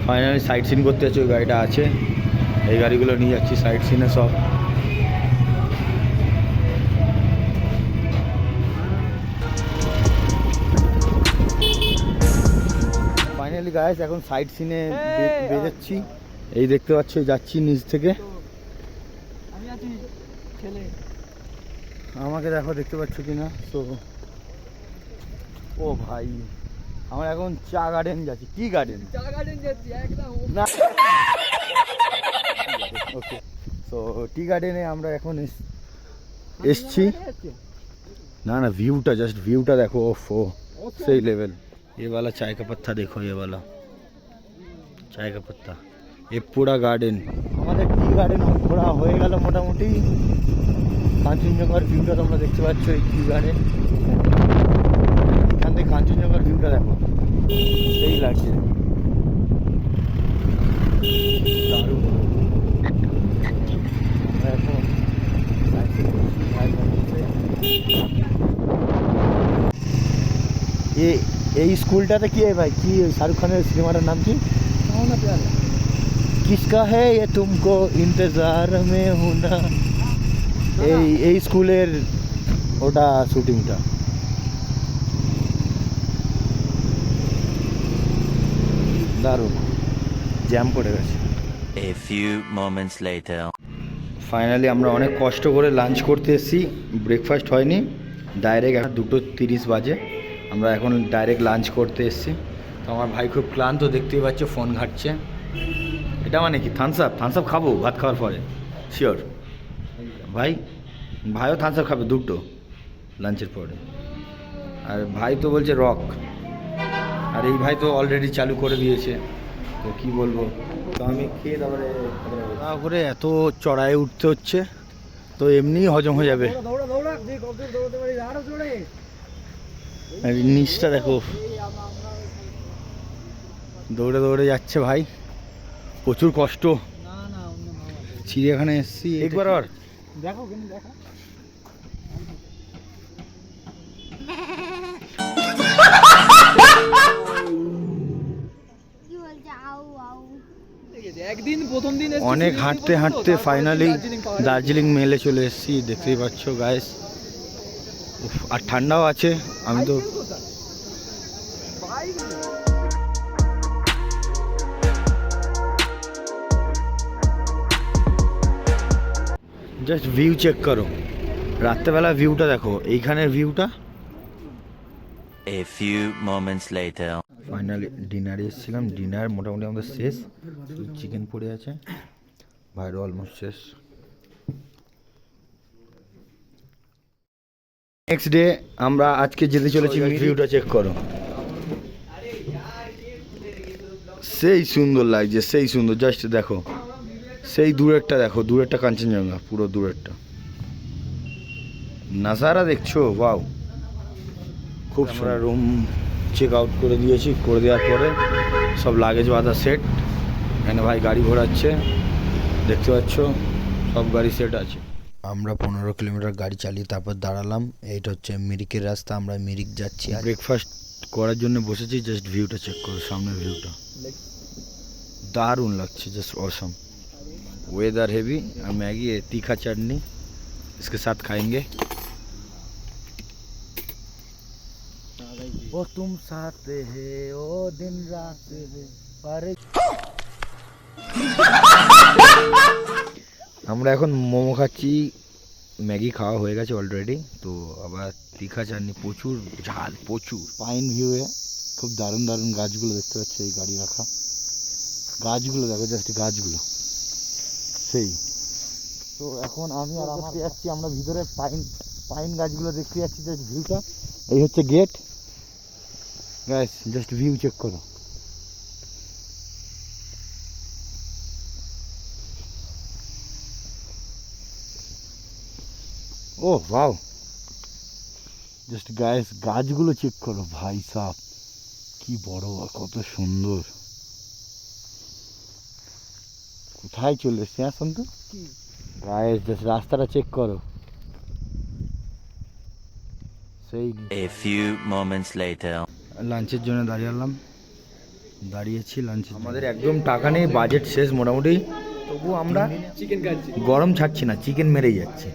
Finally site scene করতে যাচ্ছি, ওই গাড়িটা আছে, এই গাড়িগুলো নিয়ে যাচ্ছি সাইট সিনে সব। ফাইনালি গাইস এখন সাইট সিনে বেরোচ্ছি, এই দেখতে পাচ্ছ যাচ্ছি নিচ থেকে। আমাকে দেখো দেখতে পাচ্ছ কিনা। তো ও ভাই আমরা এখন চা গার্ডেন যাচ্ছি। কি গার্ডেন? চা গার্ডেন যাচ্ছি একদম না। ওকে, তো টি গার্ডেনে আমরা এখন এসছি। না না, ভিউটা জাস্ট ভিউটা দেখো, ওফো सही लेवल। ये वाला चाय का पत्ता देखो, ये वाला चाय का पत्ता, ये पूरा गार्डन আমাদের টি গার্ডেন ঘোরা হয়ে গেল মোটামুটি। কাঞ্চনজঙ্ঘার ভিউটা তোমরা দেখতে পাচ্ছ, এই টি গার্ডেন, এখান থেকে কাঞ্চনজঙ্ঘার ভিউটা দেখো, সেই লাগছে দারুণ। এই স্কুলটাতে কি ভাই, কি শাহরুখ খানের সিনেমাটার নাম কি? কিসকা হে ये तुमको इंतजार में हूं ना, এই স্কুলের ওটা শুটিংটা। দারুণ, জ্যাম পড়ে গেছে। A few moments later. Finally আমরা অনেক কষ্ট করে লাঞ্চ করতে এসেছি, ব্রেকফাস্ট হয়নি, ডাইরেক্ট 2:30 বাজে, আমরা এখন ডাইরেক্ট লাঞ্চ করতে এসেছি। তো আমার ভাই খুব ক্লান্ত, দেখতেই পাচ্ছ, ফোন ঘাটছে। এটা মানে কি থামস আপ? থামস আপ খাবো ভাত খাওয়ার পরে শিওর ভাই? ভাইও থামস আপ খাবে দুটো লাঞ্চের পরে, আর ভাই তো বলছে রক, আর এই ভাই তো অলরেডি চালু করে দিয়েছে। তো কি বলবো, তো আমি খেয়ে তারপরে এত চড়াই উঠতে হচ্ছে, তো এমনিই হজম হয়ে যাবে। নিচটা দেখো, দৌড়ে দৌড়ে যাচ্ছে ভাই, প্রচুর কষ্ট। চিড়িয়াখানায় এসছি একবার, আর দেখো দেখো অনেক হাঁটতে হাঁটতে ফাইনালি দার্জিলিং মেলে চলে এসেছি, দেখতেই পাচ্ছ গাইস। আর ঠান্ডাও আছে, আমি তো জাস্ট ভিউ চেক করো, রাত্রেবেলা ভিউটা দেখো, এইখানের ভিউটা। A few moments later. Finally ডিনারে এসেছিলাম, ডিনার মোটামুটি আমাদের শেষ, চিকেন পড়ে আছে, ভাইরও অলমোস্ট শেষ। নেক্সট ডে আমরা আজকে যেতে চলেছি, ভিউটা চেক করো, সেই সুন্দর লাগছে, সেই সুন্দর, জাস্ট দেখো, সেই দূরেরটা দেখো, দূরেরটা কাঞ্চনজঙ্ঘা, পুরো দূরেরটা নাজারা দেখছো, ওয়াও খুব। আমরা রুম চেক আউট করে দিয়েছি, করে দেওয়ার পরে সব লাগেজ বাঁধা সেট, এখানে ভাই গাড়ি ঘোরাচ্ছে, দেখতে পাচ্ছ সব গাড়ি সেট আছে। আমরা 15 কিলোমিটার গাড়ি চালিয়ে তারপর দাঁড়ালাম, এইটা হচ্ছে মিরিকের রাস্তা, আমরা মিরিক যাচ্ছি। ব্রেকফাস্ট করার জন্য বসেছি, জাস্ট ভিউটা চেক করো, সামনের ভিউটা দারুণ লাগছে, just awesome. Weather heavy, Maggi है, तीखा चटनी इसके साथ खाएंगे। ओ तुम साथ है ओ दिन रात है पर আমরা এখন মোমো খাচ্ছি, ম্যাগি খাওয়া হয়ে গেছে অলরেডি, তো আবার तीखा চাটনি, প্রচুর ঝাল, প্রচুর। পাইন ভিউয়ে খুব দারুণ দারুণ গাছগুলো দেখতে পাচ্ছি, এই গাড়ি রাখা গাছগুলো দেখো, জাস্ট গাছগুলো সেই। তো এখন আমি আর আমার যাচ্ছি, আমরা ভিতরে পাইন গাছগুলো দেখতে যাচ্ছি, জাস্ট ভিউটা, এই হচ্ছে gate guys, just view check করো। ও ওয়াও, জাস্ট গাইস গাছগুলো চেক করো ভাই সাহ, কি বড় আর কত সুন্দর। কোথায় চলে এসছি আসুন তো গাইস, জাস্ট রাস্তাটা চেক করো, সেই। A few moments later. লাঞ্চের জন্য দাঁড়িয়ে এলাম, দাঁড়িয়েছি লাঞ্চ। আমাদের একদম টাকা নেই, বাজেট শেষ মোটামুটি, তবু আমরা চিকেন খাচ্ছি, গরম ছাড়ছি না, চিকেন মেরেই যাচ্ছে।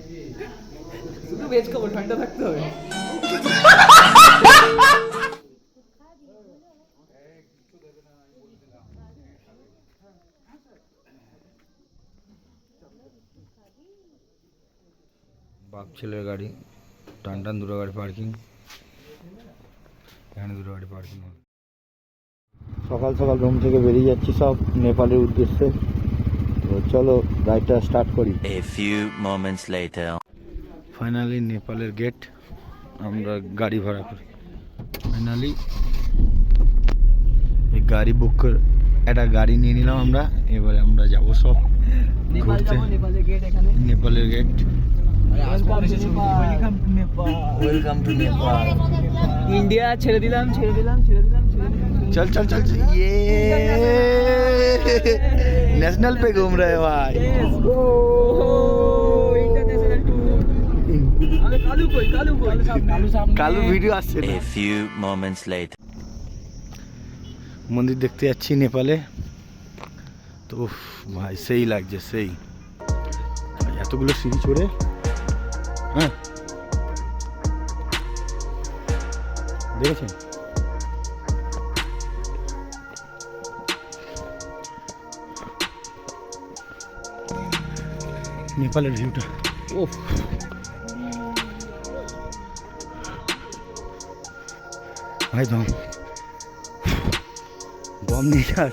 শুধু ভেজ খাবো, ঠান্ডা থাকতে হবে। বাপ ছেলের গাড়ি, টান টান দুটো গাড়ি পার্কিং, এখানে দুটো গাড়ি পার্কিং হবে। সকাল সকাল রুম থেকে বেরিয়ে যাচ্ছি সব নেপালের উদ্দেশ্যে। তো চলো গাড়িটা স্টার্ট করি। A few moments later. Finally নেপালের গেট, আমরা গাড়ি ভাড়া করি। ফাইনালি এই গাড়ি বুক করে একটা গাড়ি নিয়ে নিলাম আমরা। এবারে আমরা যাব সব নেপাল ঘুরতে। যাবো, নেপালের গেট এখানে। নেপালের gate. Welcome to Nepal. Welcome to Nepal. India ছেড়ে দিলাম, ছেড়ে দিলাম, ছেড়ে দিলাম, ছেড়ে দিলাম। चल चल चल चल, ये नेशनल पे घूम रहे हैं भाई। International tour. अबे कालू कोई, कालू कोई, कालू सामने। কালু ভিডিও আসছে না। A few moments later. মন্দির দেখতে যাচ্ছি নেপালে। তো উফ, ভাই সেই লাগছে, সেই এতগুলো সিঁড়ি চড়ে। হ্যাঁ দেখেছেন নেপালের ভিউটা। ওফ, ভাই দম দম নেই আর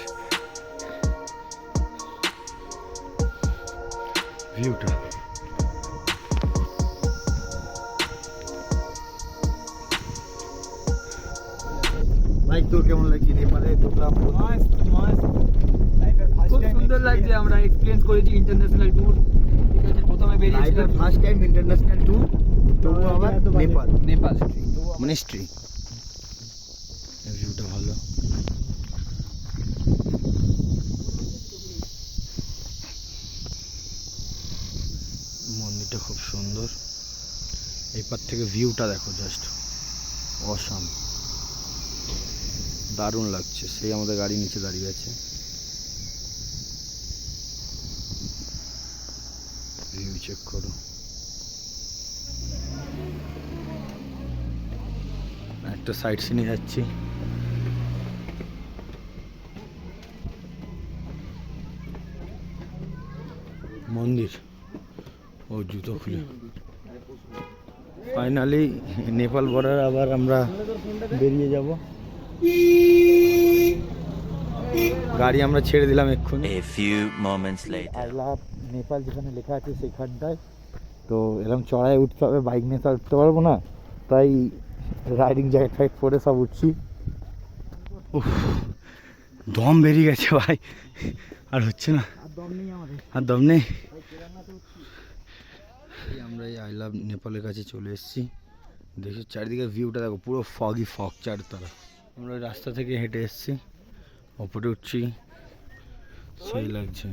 ভিউটা। ভাই তোর কেমন লাগছে নেপালে ঢুকলাম? मस्त मस्त, খুব সুন্দর লাগছে। আমরা এক্সপিরিয়েন্স করেছি ইন্টারন্যাশনাল ট্যুর। ঠিক আছে, প্রথমে বেরিয়েছিলাম ফার্স্ট টাইম ইন্টারন্যাশনাল ট্যুর, তবু আবার নেপাল নেপাল। মিনিস্ট্রি। ভিউটা ভালো। মন্দিরটা খুব সুন্দর। এই পার থেকে ভিউটা দেখো, জাস্ট অসাম, দারুণ লাগছে। সেই আমাদের গাড়ি নিচে দাঁড়িয়ে আছে। ভিউ চেক করো। একটা সাইড সিনে যাচ্ছি। মন্দির ও জুতো খুলে ফাইনালি নেপাল বর্ডার আবার আমরা বেরিয়ে যাব। গাড়ি আমরা ছেড়ে দিলাম এক্ষুনি। A few moments later. I love Nepal যেখানে লেখা আছে সেখানটায়। তো এরকম চড়াই উঠতে হবে, বাইক নিয়ে তো আর উঠতে পারবো না, তাই রাইডিং জ্যাকেট ফ্যাকেট পরে সব উঠছি। উফ, দম বেরিয়ে গেছে ভাই, আর হচ্ছে না, আর দম নেই। আমরা এই আই লাভ নেপালের কাছে চলে এসেছি। দেখো চারিদিকে ভিউটা দেখো, পুরো ফগই ফগ চারতলা। আমরা ওই রাস্তা থেকে হেঁটে এসেছি, ওপরে উঠছি, সেই লাগছে।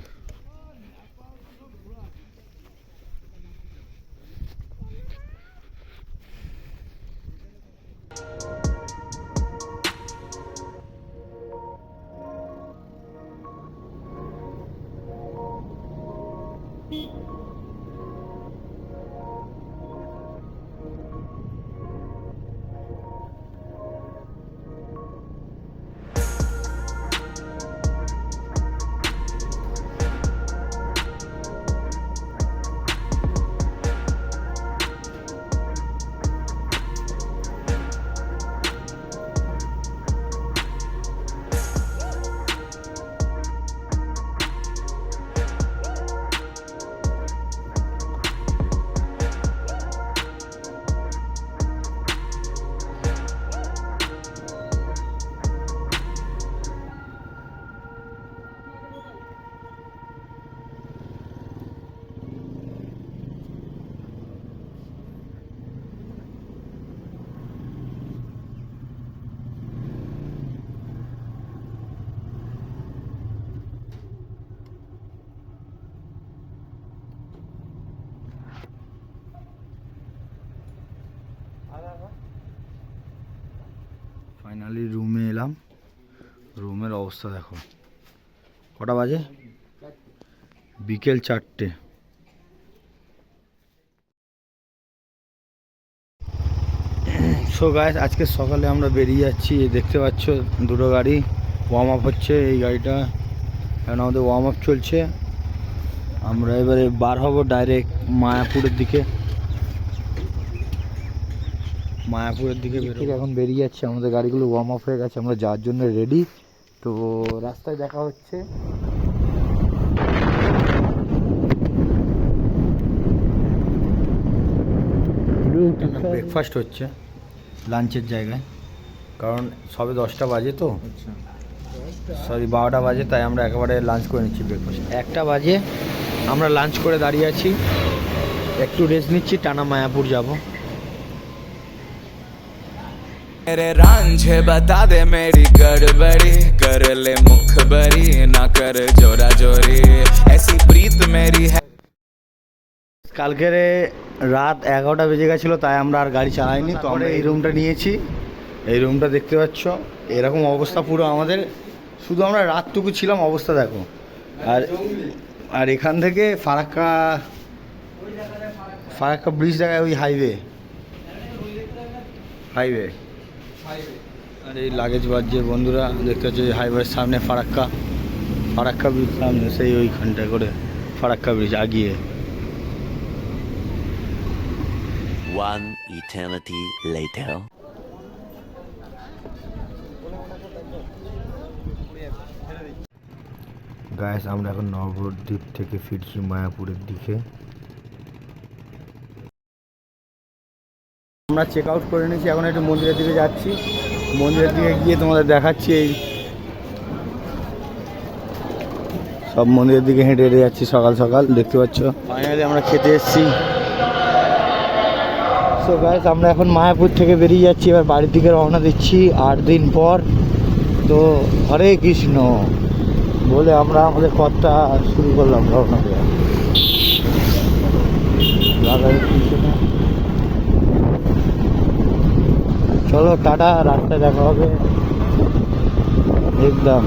ফাইনালি রুমে এলাম। রুমের অবস্থা অবস্থা দেখো, কটা বাজে? বিকেল 4টে। সো গাইস, আজকে সকালে আমরা বেরিয়ে যাচ্ছি। এই দেখতে পাচ্ছ দুটো গাড়ি ওয়ার্ম আপ হচ্ছে। এই গাড়িটা এখন আমাদের ওয়ার্ম আপ চলছে। আমরা এবারে বার হব ডাইরেক্ট মায়াপুরের দিকে। এখন বেরিয়ে যাচ্ছে, আমাদের গাড়িগুলো ওয়ার্ম আপ হয়ে গেছে, আমরা যাওয়ার জন্য রেডি। তো রাস্তায় দেখা হচ্ছে। ব্রেকফাস্ট হচ্ছে লাঞ্চের জায়গায়, কারণ সবে 10টা বাজে, তো সরি 12টা বাজে, তাই আমরা একেবারে লাঞ্চ করে নিচ্ছি। ব্রেকফাস্ট 1টা বাজে, আমরা লাঞ্চ করে দাঁড়িয়ে আছি, একটু রেস্ট নিচ্ছি, টানা মায়াপুর যাব। मेरे रांझे बता दे मेरी गड़बड़ी, कर ले मुखबरी ना कर जोरा जोरी, ऐसी प्रीत मेरी है। কালকের রাত 11টা বেজে গেছিলো, তাই আমরা আর গাড়ি চালাইনি। তো আমরা এই রুমটা নিয়েছি, এই রুমটা দেখতে পাচ্ছ, এরকম অবস্থা পুরো আমাদের। শুধু আমরা রাতটুকু ছিলাম, অবস্থা দেখো। আর এখান থেকে ফারাক্কা ব্রিজ দেখায়, ওই হাইওয়ে। আর এই লাগেজ বাজছে বন্ধুরা, দেখতে পাচ্ছ হাইওয়ের সামনে ফারাক্কা ব্রিজ সামনে, সেই ওইখানটা করে ফারাক্কা ব্রিজ আগিয়ে। One eternity later. গাইস, আমরা এখন নবদ্বীপ থেকে ফিরছি মায়াপুরের দিকে। আমরা চেক আউট করে নিয়েছি, এখন একটু মন্দিরের দিকে যাচ্ছি। মন্দিরের দিকে গিয়ে তোমাদের দেখাচ্ছি। এই সব মন্দিরের দিকে হেঁটে হেঁটে যাচ্ছি সকাল সকাল, দেখতে পাচ্ছ। ফাইনালি আমরা খেতে এসেছি। সো গাইস, আমরা এখন মায়াপুর থেকে বেরিয়ে যাচ্ছি, এবার বাড়ির দিকে রওনা দিচ্ছি 8 দিন পর। তো হরে কৃষ্ণ বলে আমরা আমাদের পথটা শুরু করলাম রওনা দেওয়া। চলো টাটা, রাস্তায় দেখা হবে একদম।